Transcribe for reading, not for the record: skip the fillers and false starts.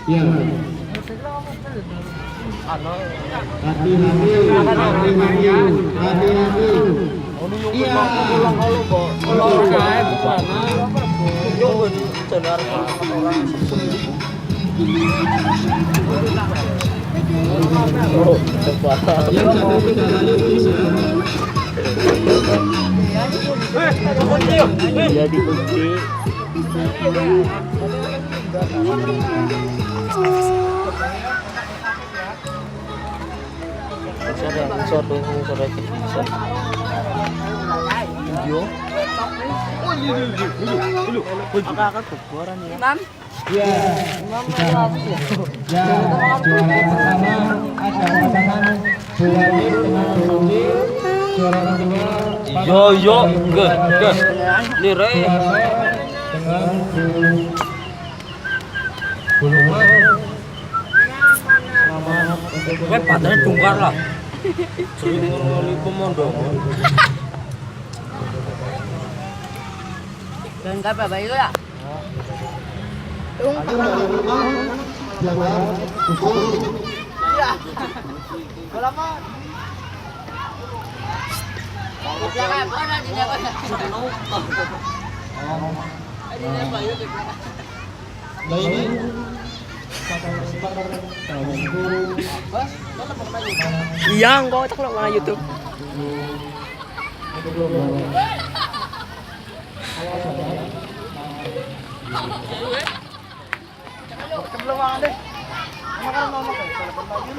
Ya. Hati-hati, hati-hati, hati-hati. Iya. Yang satu sudah lalu bisa. Iya dikunci. Masih ada yang sore bisa. Video. Oh iya dulu. Agak kegoran ya. Imam. Ya. Imam lawas ya. Ya, juara pertama ada pasangan Buwadi dengan Budi. Juara kedua Yo, ke. Lire. dengan Buluman. Weh padahal dungkar lah. Sering ngoli pemondokan. Dan kapan bayi ya? Iya, engkau tak lo mana YouTube. Sebelum deh. Makan mau makan.